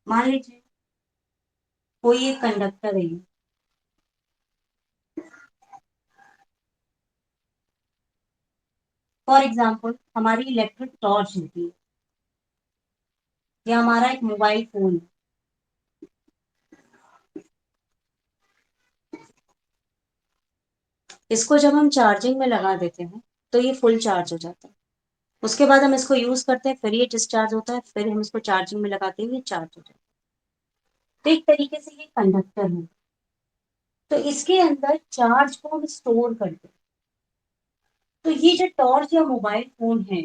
मान लीजिए कोई एक कंडक्टर है, फॉर एग्जाम्पल हमारी इलेक्ट्रिक टॉर्च होती है या हमारा एक मोबाइल फोन। इसको जब हम चार्जिंग में लगा देते हैं तो ये फुल चार्ज हो जाता है। उसके बाद हम इसको यूज करते हैं, फिर ये डिस्चार्ज होता है, फिर हम इसको चार्जिंग में लगाते हैं, ये चार्ज हो जाता है। तो एक तरीके से ये कंडक्टर है। तो इसके अंदर चार्ज को हम स्टोर करते हैं। तो ये जो टॉर्च या मोबाइल फोन है,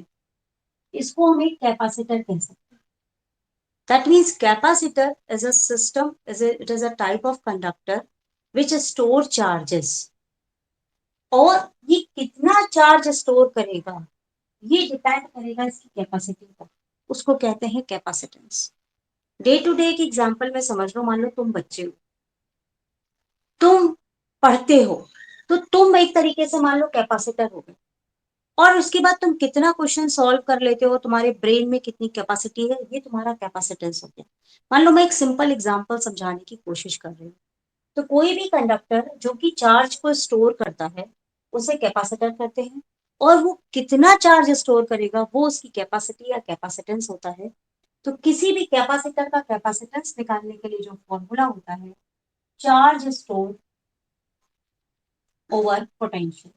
इसको हम एक कैपेसिटर कह सकते हैं। That means capacitor is a system, it is a type of conductor which store charges. और ये कितना चार्ज स्टोर करेगा, ये डिपेंड करेगा इसकी कैपेसिटी पर। उसको कहते हैं कैपेसिटेंस। डे टू डे एक एग्जांपल में समझ लो, मान लो तुम बच्चे हो, तुम पढ़ते हो, तो तुम एक तरीके से मान लो कैपेसिटर हो गए। और उसके बाद तुम कितना क्वेश्चन सॉल्व कर लेते हो, तुम्हारे ब्रेन में कितनी कैपेसिटी है, ये तुम्हारा कैपेसिटेंस हो गया। मान लो मैं एक सिंपल एग्जांपल समझाने की कोशिश कर रही हूँ। तो कोई भी कंडक्टर जो कि चार्ज को स्टोर करता है, उसे कैपेसिटर कहते हैं। और वो कितना चार्ज स्टोर करेगा, वो उसकी कैपेसिटी या कैपेसिटेंस होता है। तो किसी भी कैपेसिटर का कैपेसिटेंस निकालने के लिए जो फॉर्मूला होता है, charge store over potential.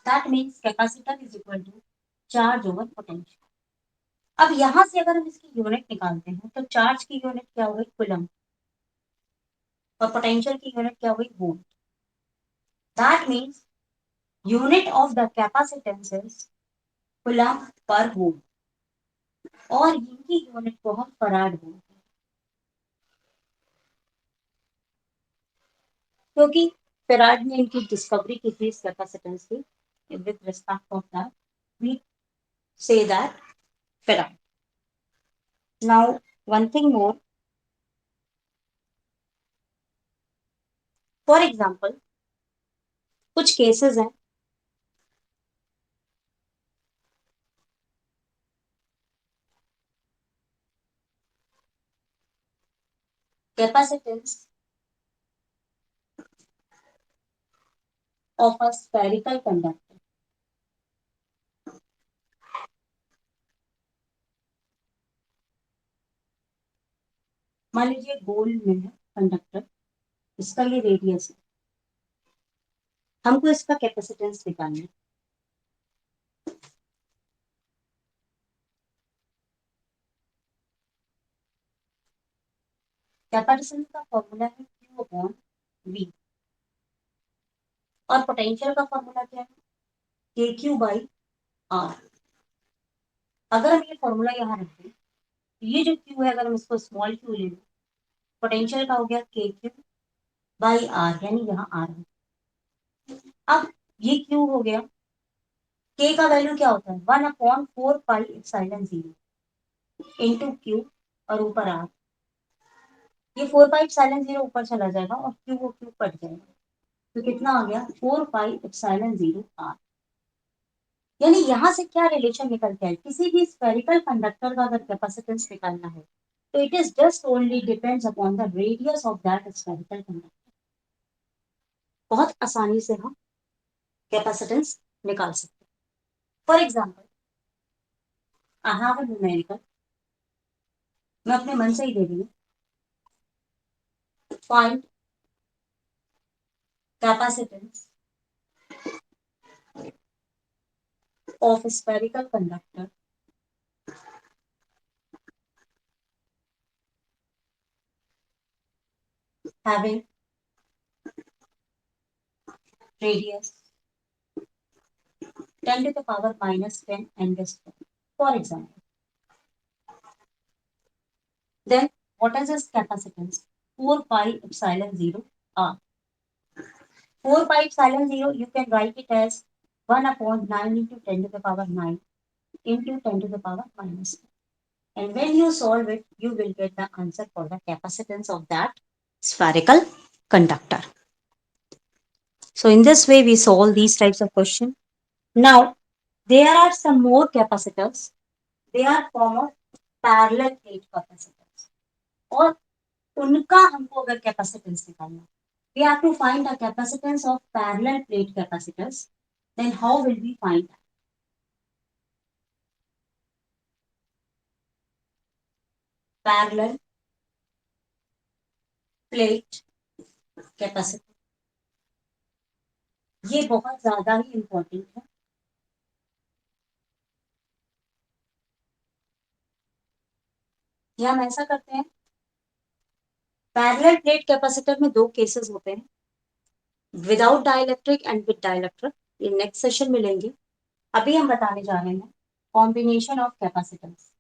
That means capacitor is equal to charge over potential. अब यहां से अगर हम इसकी यूनिट निकालते हैं, तो चार्ज की यूनिट क्या हो गई, कूलम। और पोटेंशियल की यूनिट क्या हो गई, volt. That means unit of the capacitance is coulomb per volt. और इनकी यूनिट को हम फराड बोलते हैं, क्योंकि फराड ने इनकी डिस्कवरी की थी इस कैपेसिटेंस की। With respect of that we say that Farad. Now, one thing more. For example, कुछ केसेस हैं। Capacitance of a spherical conductor. मान लीजिए गोल में है कंडक्टर, इसका ये रेडियस है, हमको इसका कैपेसिटेंस निकालना है। कैपेसिटेंस का फॉर्मूला है Q अपॉन V। और पोटेंशियल का फॉर्मूला क्या है, KQ बाई R। अगर हम ये फॉर्मूला यहाँ रखें, ये जो Q है अगर हम इसको स्मॉल q ले लें, पोटेंशियल का हो गया KQ बाई R, यानी यहाँ R है। अब ये Q हो गया, K का वैल्यू क्या होता है, 1/4 पाई एप्सिलॉन 0 इंटू क्यू, और ऊपर आर। ये 4 पाई एप्सिलॉन 0 ऊपर चला जाएगा और क्यू वो क्यू कट जाएगा। तो कितना आ गया, 4 पाई एप्सिलॉन 0 आर। यानी यहाँ से क्या रिलेशन निकल के आए, किसी भी स्फेरिकल कंडक्टर का अगर कैपेसिटेंस निकालना है, तो it is just only depends upon the radius of that spherical conductor. बहुत आसानी से हम कैपेसिटेंस निकाल सकते हैं। For example, I have a numerical, मैं अपने मन से ही दे रही हूँ, find capacitance of a spherical conductor having radius 10 to the power minus 10 angstrom, for example. Then what is its capacitance? 4 pi epsilon 0 r. 4 pi epsilon 0 you can write it as 1 upon 9 into 10 to the power 9 into 10 to the power minus 10. And when you solve it, you will get the answer for the capacitance of that spherical conductor. So in this way, we solve these types of questions. Now, There are some more capacitors. They are form of parallel plate capacitors. और उनका हमको अगर capacitance निकालना, we have to find the capacitance of parallel plate capacitors. Then how will we find that? Parallel plate capacitor, ये बहुत ज्यादा ही important है। या हम ऐसा करते हैं, पैरेलल प्लेट कैपेसिटर में दो केसेस होते हैं, without dielectric and with dielectric. ये नेक्स्ट सेशन में लेंगे। अभी हम बताने जा रहे हैं कॉम्बिनेशन ऑफ कैपेसिटेंस।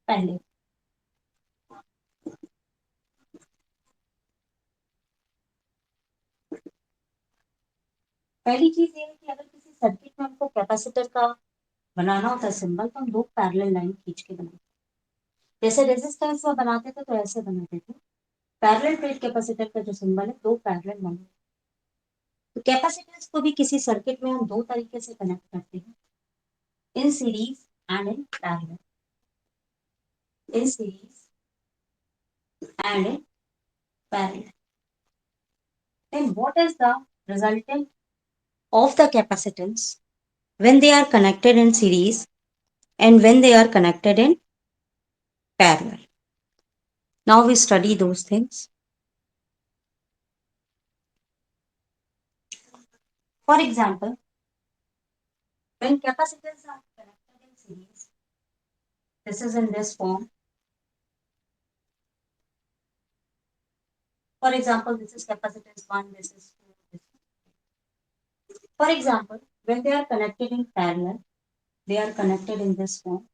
पहली चीज ये है कि अगर किसी सर्किट में हमको कैपेसिटर का बनाना होता है सिंबल, तो हम दो पैरेलल लाइन खींच के बनाते हैं। जैसे रेजिस्टेंस में बनाते थे तो ऐसे बनाते थे। पैरेलल प्लेट कैपेसिटर का जो सिंबल है, दो पैरेलल लाइन। तो कैपेसिटेंस को भी किसी सर्किट में हम दो तरीके से कनेक्ट करते हैं, in series and in parallel. In series and in parallel. Then what is the resultant of the capacitance when they are connected in series and when they are connected in parallel? Now we study those things. For example, when capacitors are connected in series, this is in this form. For example, this is capacitance 1, this is 2. This is. For example, when they are connected in parallel, they are connected in this form.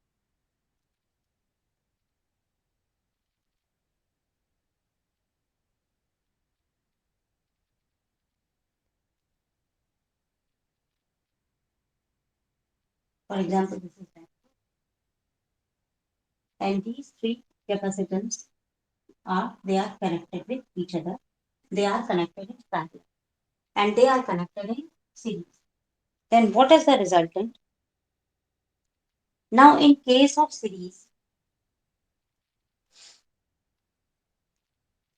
For example, this is that. And these three capacitance they are connected with each other. They are connected in parallel and they are connected in series. Then what is the resultant? Now in case of series,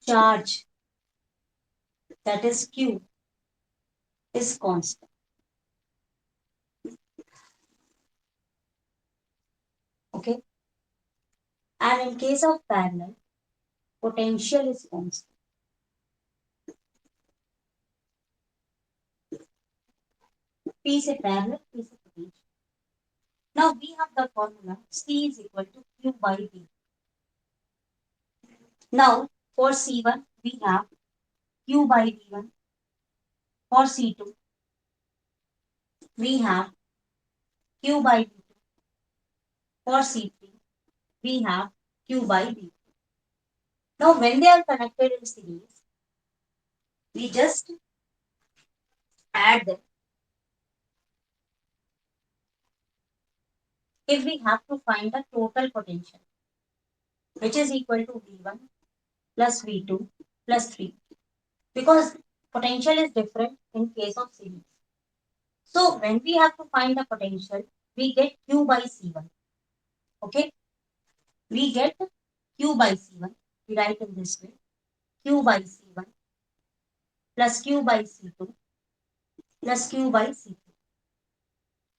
charge, that is Q, is constant. Okay. And in case of parallel, potential is constant. P is a parallel, P is a potential. Now we have the formula C is equal to Q by V. Now for C1 we have Q by V1. For C2 we have Q by V2. For C3 we have Q by V2. Now when they are connected in series, we just add them. If we have to find the total potential, which is equal to V1 plus V2 plus 3, because potential is different in case of series. So when we have to find the potential, we get Q by C1. Okay, we get Q by C1. We write in this way: Q by C1 plus Q by C2 plus Q by C3.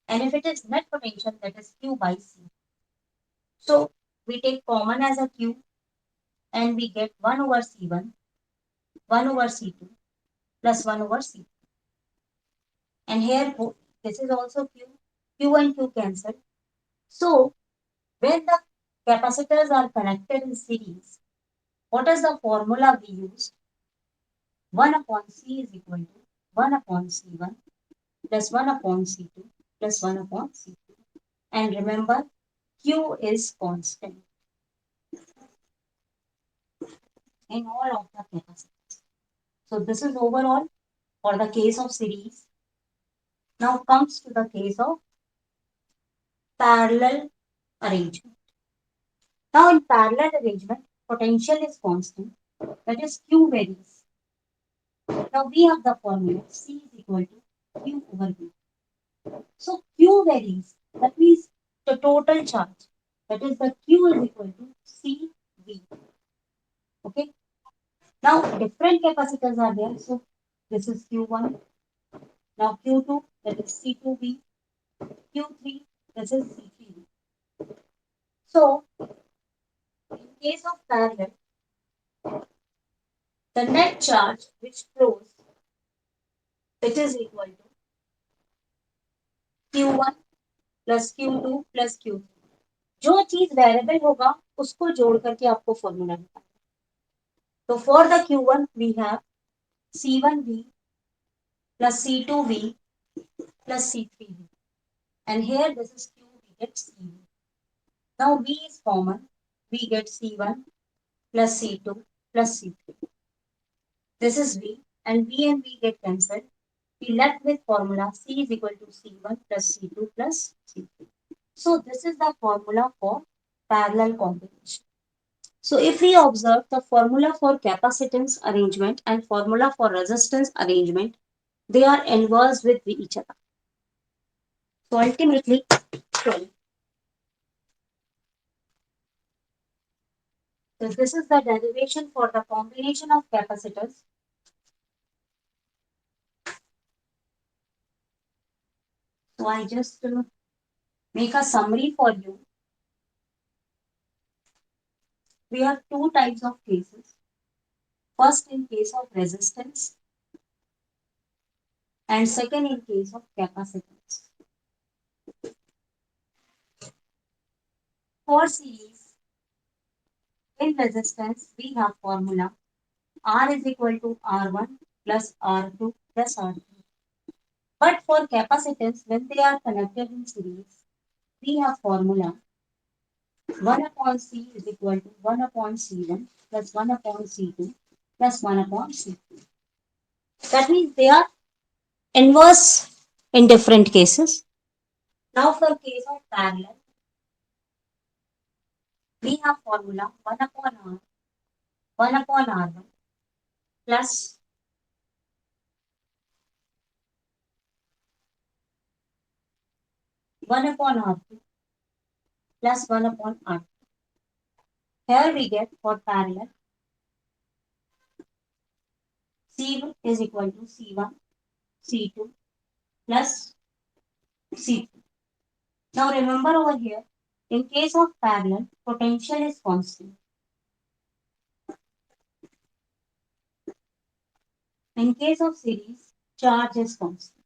And if it is net potential, that is Q by C. So we take common as a Q and we get 1 over C1, 1 over C2 plus 1 over C3. And here this is also Q. Q and Q cancel. So when the capacitors are connected in series, what is the formula we use? 1 upon C is equal to 1 upon C1 plus 1 upon C2 plus 1 upon C2. And remember, Q is constant in all of the capacitors. So this is overall for the case of series. Now comes to the case of parallel arrangement. Now in parallel arrangement, potential is constant, that is Q varies. Now we have the formula C is equal to Q over V. So Q varies That means the total charge. That is the Q is equal to CV. Okay. Now different capacitors are there. So this is Q1. Now Q2, that is C2V. Q3, this is C3V. So in case of parallel, the net charge which flows, it is equal to Q1 plus Q2 plus Q3. जो चीज variable होगा उसको जोड़ करके आपको formula निकालना है। तो for the Q1 we have C1V plus C2V plus C3V, and here this is Q, we get CV. Now V is common, we get C1 plus C2 plus C3. This is V, and V get cancelled. We left with formula C is equal to C1 plus C2 plus C3. So this is the formula for parallel combination. So if we observe the formula for capacitance arrangement and formula for resistance arrangement, they are inverse with each other. So ultimately, so this is the derivation for the combination of capacitors. So I just make a summary for you. We have two types of cases. First in case of resistance and second in case of capacitance. For series, in resistance, we have formula R is equal to R1 plus R2 plus R3. But for capacitance, when they are connected in series, we have formula 1 upon C is equal to 1 upon C1 plus 1 upon C2 plus 1 upon C3. That means they are inverse in different cases. Now for case of parallel, we have formula 1 upon R, 1 upon R1 plus 1 upon R2 plus 1 upon R2. Here we get for parallel C is equal to C1, C2 plus C3. Now remember over here, in case of parallel, potential is constant. In case of series, charge is constant.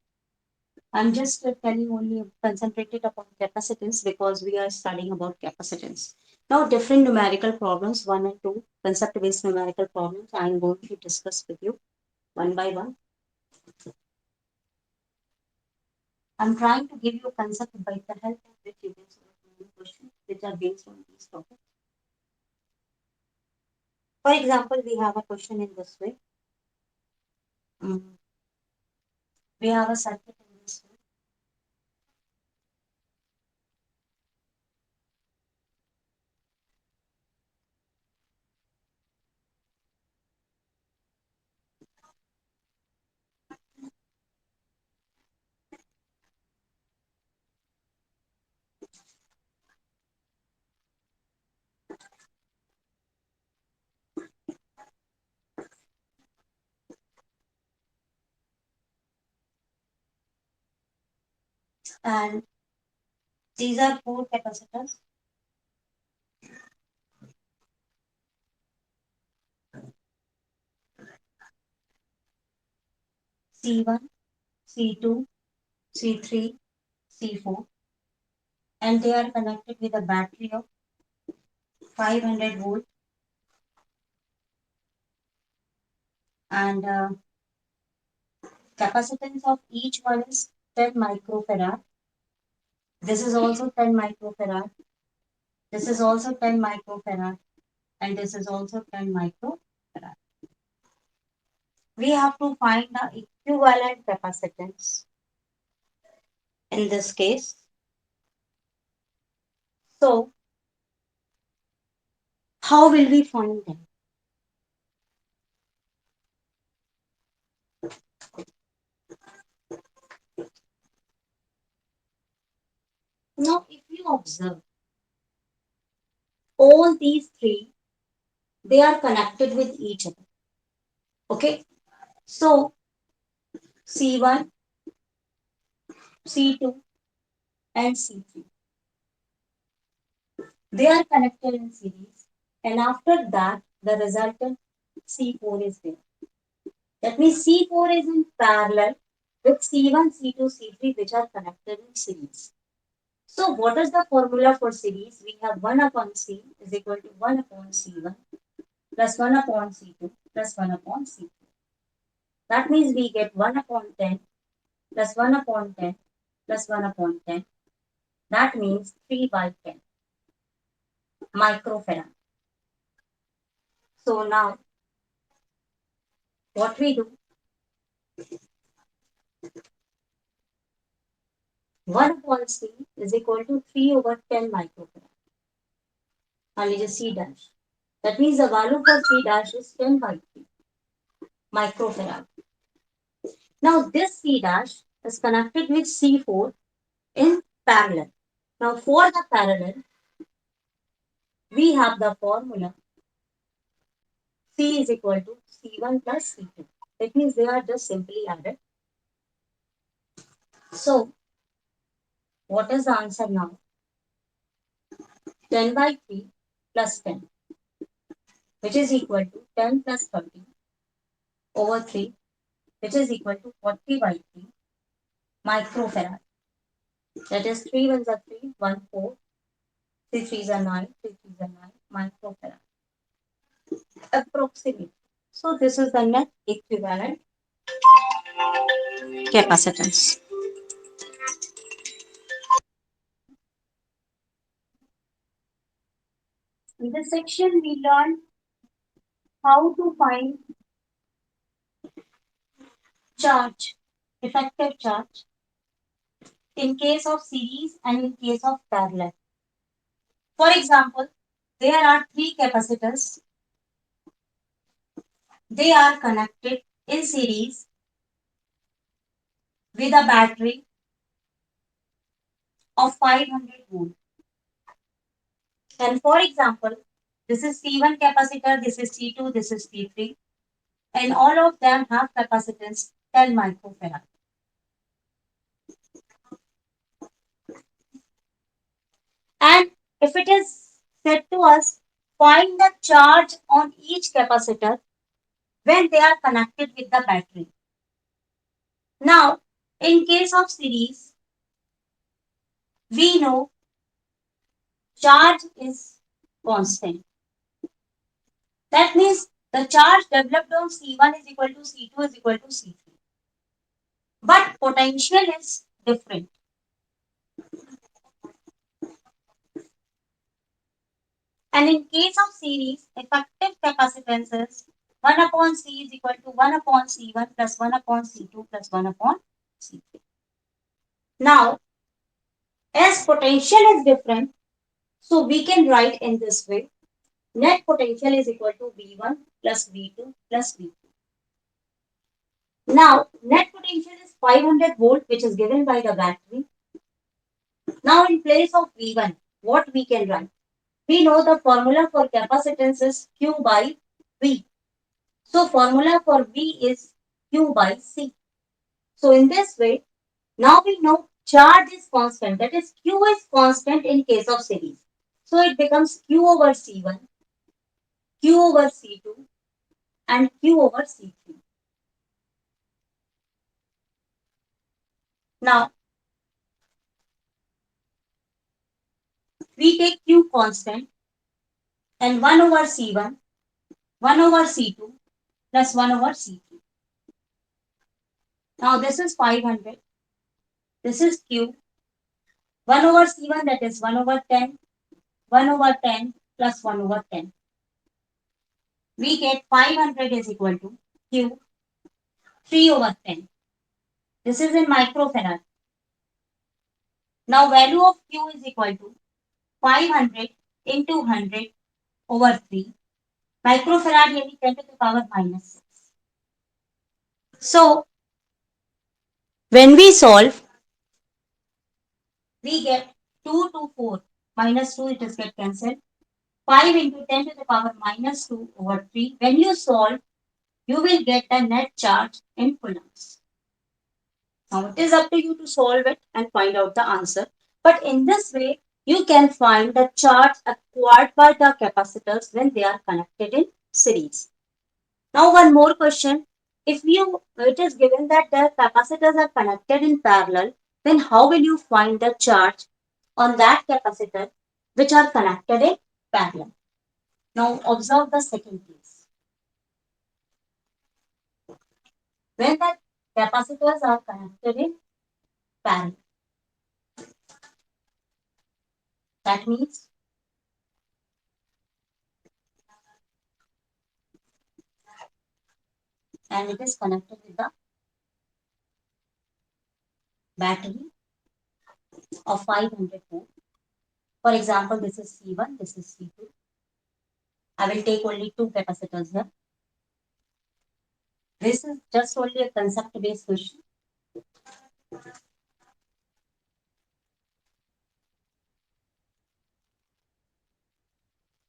I'm just telling only concentrated upon capacitance because we are studying about capacitance. Now different numerical problems, 1 and 2, concept-based numerical problems, I'm going to discuss with you one by one. I'm trying to give you a concept by the help of which you can solve many questions which are based on these topics. For example, we have a question in this way. We have a circuit in this way. And these are four capacitors. C1, C2, C3, C4, and they are connected with a battery of 500 volt, and capacitance of each one is 10 microfarad. This is also 10 microfarad. This is also 10 microfarad, and this is also 10 microfarad. We have to find the equivalent capacitance in this case. So, how will we find them? Now, if you observe, all these three, they are connected with each other. Okay, so C1, C2, and C3, they are connected in series, and after that, the resultant C4 is there. That means C4 is in parallel with C1, C2, C3, which are connected in series. So what is the formula for series? We have 1 upon C is equal to 1 upon C1 plus 1 upon C2 plus 1 upon C3. That means we get 1 upon 10 plus 1 upon 10 plus 1 upon 10. That means 3 by 10 microfarad. So now what we do, 1 upon C is equal to 3 over 10 microfarad. I'll just C dash. That means the value for C dash is 10 by 3 microfarad. Now this C dash is connected with C4 in parallel. Now for the parallel, we have the formula C is equal to C1 plus C2. That means they are just simply added. So what is the answer now? 10 by 3 plus 10, which is equal to 10 plus 30 over 3, which is equal to 40 by 3 microfarad. That is 3 ones are 3, 1 4, 3 threes are 9, 3 threes are 9 microfarad. Approximate. So this is the net equivalent capacitance. In this section, we learned how to find charge, effective charge, in case of series and in case of parallel. For example, there are three capacitors. They are connected in series with a battery of 500 volt. And for example, this is C1 capacitor, this is C2, this is C3, and all of them have capacitance 10 microfarad. And if it is said to us, find the charge on each capacitor when they are connected with the battery. Now, in case of series, we know charge is constant. That means the charge developed on C1 is equal to C2 is equal to C3. But potential is different. And in case of series, effective capacitance is 1 upon C is equal to 1 upon C1 plus 1 upon C2 plus 1 upon C3. Now, as potential is different, so we can write in this way. Net potential is equal to V1 plus V2 plus V2. Now, net potential is 500 volt, which is given by the battery. Now, in place of V1, what we can write? We know the formula for capacitance is Q by V. So, formula for V is Q by C. So, in this way, now we know charge is constant. That is, Q is constant in case of series. So, it becomes Q over C1, Q over C2, and Q over C3. Now, we take Q constant and 1 over C1, 1 over C2 plus 1 over C3. Now, this is 500. This is Q. 1 over C1, that is 1 over 10. 1 over 10 plus 1 over 10. We get 500 is equal to Q 3 over 10. This is in microfarad. Now value of Q is equal to 500 into 100 over 3. Microfarad यानी 10 to the power minus 6. So when we solve, we get 2 to 4 minus 2, it is get cancelled. 5 into 10 to the power minus 2 over 3. When you solve, you will get a net charge in coulombs. Now it is up to you to solve it and find out the answer. But in this way, you can find the charge acquired by the capacitors when they are connected in series. Now one more question. If it is given that the capacitors are connected in parallel, then how will you find the charge on that capacitor which are connected in parallel? Now observe the second case. When the capacitors are connected in parallel, that means and it is connected with the battery of 500 volt. For example, this is C1, this is C2. I will take only two capacitors here. This is just only a concept based question.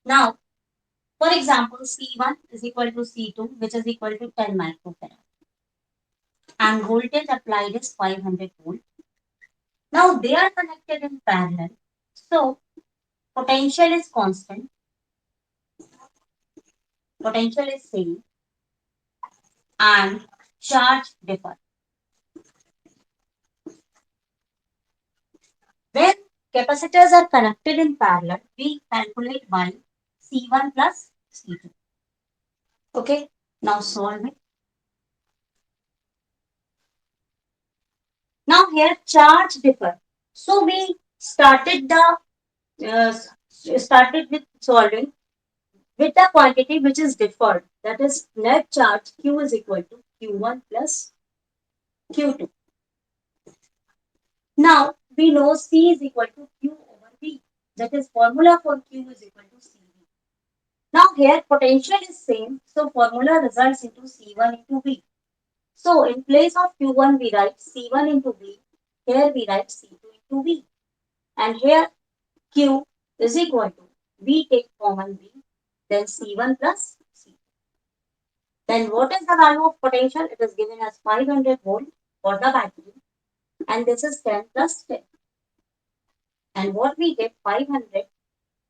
Now, for example, C1 is equal to C2, which is equal to 10 microfarad. And voltage applied is 500 volt. Now, they are connected in parallel. So, potential is constant. Potential is same. And charge differ. When capacitors are connected in parallel, we calculate by C1 plus C2. Okay, now solve it. Now here charge differ. So we started with solving with the quantity which is differed. That is net charge Q is equal to Q1 plus Q2. Now we know C is equal to Q over V. That is formula for Q is equal to CV. Now here potential is same. So formula results into C1 into V. So in place of Q1 we write C1 into V. Here we write C2 into V. And here Q is equal to V take common V. Then C1 plus C2. Then what is the value of potential? It is given as 500 volt for the battery. And this is 10 plus 10. And what we get 500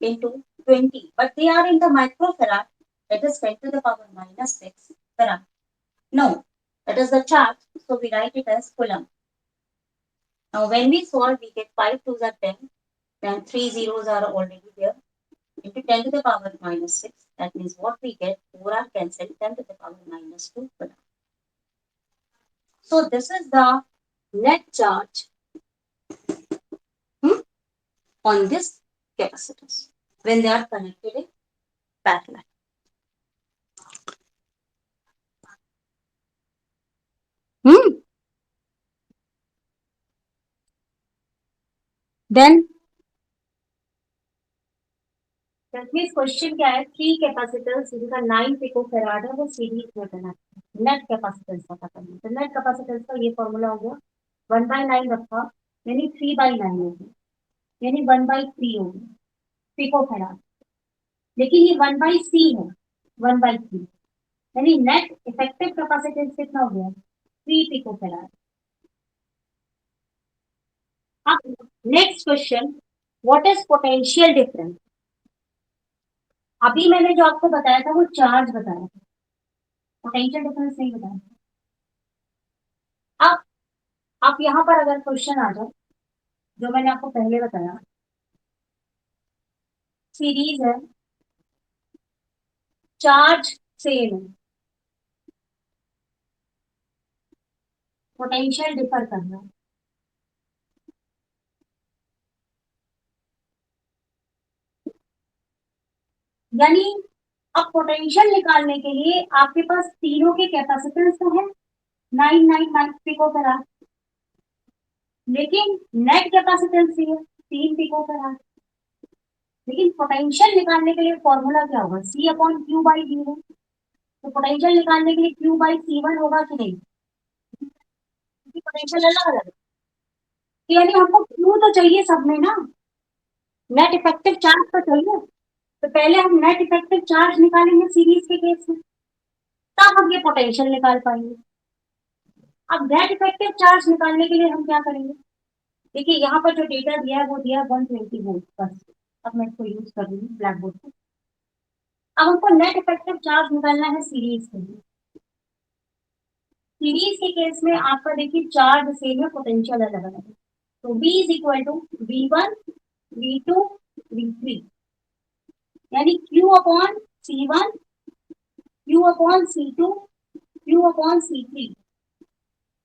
into 20. But they are in the microfarad. That is 10 to the power minus 6 farad. No, that is the charge. So we write it as coulomb. Now when we solve, we get 5 2s are 10. Then 3 zeros are already there. Into 10 to the power minus 6. That means what we get, 4 are cancelled, 10 to the power minus 2. So this is the net charge on this capacitors when they are connected in parallel. Then means question क्या है, three capacitors जिनका 9 pico farad है वो series में connect है, net capacitance पता करना। तो नेट कैपेसिटेंस का ये फॉर्मूला हो गया 1/9 रखा यानी 3/9 होगी, यानी 1/3 होगी पिको फैराड। लेकिन ये 1/c है 1/3, यानी नेट इफेक्टिव कैपेसिटेंस कितना हो गया 3 पिको फैराड। अब next question, what is potential difference. अभी मैंने जो आपको बताया था वो चार्ज बताया था, पोटेंशियल डिफरेंस नहीं बताया। अब आप यहाँ पर अगर क्वेश्चन आ जाए जो मैंने आपको पहले बताया, सीरीज है, चार्ज सेम है, पोटेंशियल डिफर करना है। यानी अब पोटेंशियल निकालने के लिए आपके पास तीनों के कैपेसिटेंस तो है 999 पिको फैराड, लेकिन नेट कैपेसिटेंस है 3 पिको फैराड। लेकिन पोटेंशियल निकालने के लिए फॉर्मूला क्या होगा, C upon Q by D है। तो पोटेंशियल निकालने के लिए Q बाई C1 होगा कि नहीं, क्योंकि पोटेंशियल अलग अलग है। यानी हमको Q तो चाहिए सब में ना, नेट इफेक्टिव चार्ज तो चाहिए, तो पहले हम नेट इफेक्टिव चार्ज निकालेंगे सीरीज के केस में, तब हम ये पोटेंशियल निकाल पाएंगे। अब नेट इफेक्टिव चार्ज निकालने के लिए हम क्या करेंगे? देखिए यहाँ पर जो डेटा दिया है वो दिया है 120 वोल्ट बस। अब मैं इसको यूज कर रही हूँ ब्लैक बोर्ड पे। अब हमको नेट इफेक्टिव चार्ज निकालना है सीरीज के लिए। सीरीज के केस में आपका देखिए चार्ज सेम है, पोटेंशियल अलग अलग है। तो V is equal to V1 V2 V3, यानी Q upon C1 Q upon C2 Q upon C3।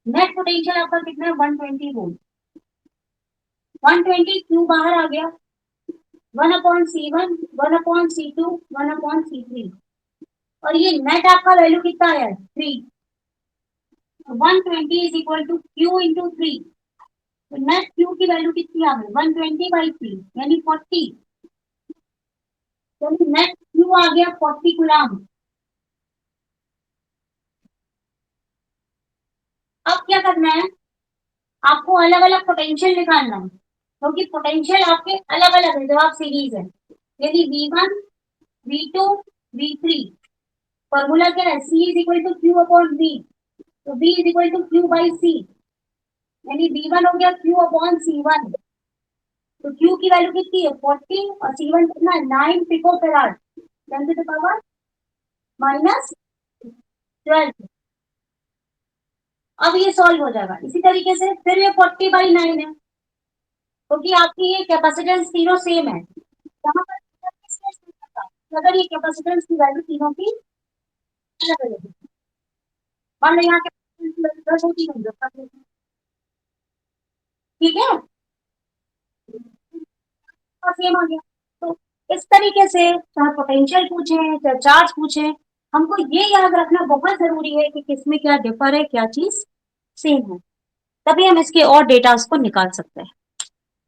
Net potential आपका कितना है? 120 वोल्ट। 120 Q बाहर आ गया, 1/C1 1/C2 1/C3, और ये नेट आपका वैल्यू कितना है? 3। 120 is equal to Q into 3। तो नेट Q की वैल्यू कितनी आ गई? 120/3 यानी 40। यानी नेट Q आ गया 40 कूलम। अब क्या करना है? आपको अलग अलग पोटेंशियल निकालना है, क्योंकि पोटेंशियल आपके अलग अलग है जब आप सीरीज है। यदि V1 V2 V3, फॉर्मूला क्या है? C is equal to Q upon V। तो V is equal to Q by C, यानी V1 हो गया Q अपॉन C1। तो Q की वैल्यू कितनी है? 40, और C1 कितना है? 9 pico farad, 10 to the power -12। अब ये सॉल्व हो जाएगा इसी तरीके से। फिर ये 40/9 है, क्योंकि आपकी ये कैपेसिटेंस तीनों सेम है। यहाँ पर अगर ये कैपेसिटेंस की वैल्यू तीनों की अलग अलग है, मान लो यहाँ कैपेसिटेंस 10 होती है, ठीक है, सेम आ गया। तो इस तरीके से चाहे पोटेंशियल पूछे चाहे चार्ज पूछे, हमको ये याद रखना बहुत जरूरी है कि किसमें क्या डिफर है, क्या चीज सेम है, तभी हम इसके और डेटा को निकाल सकते हैं।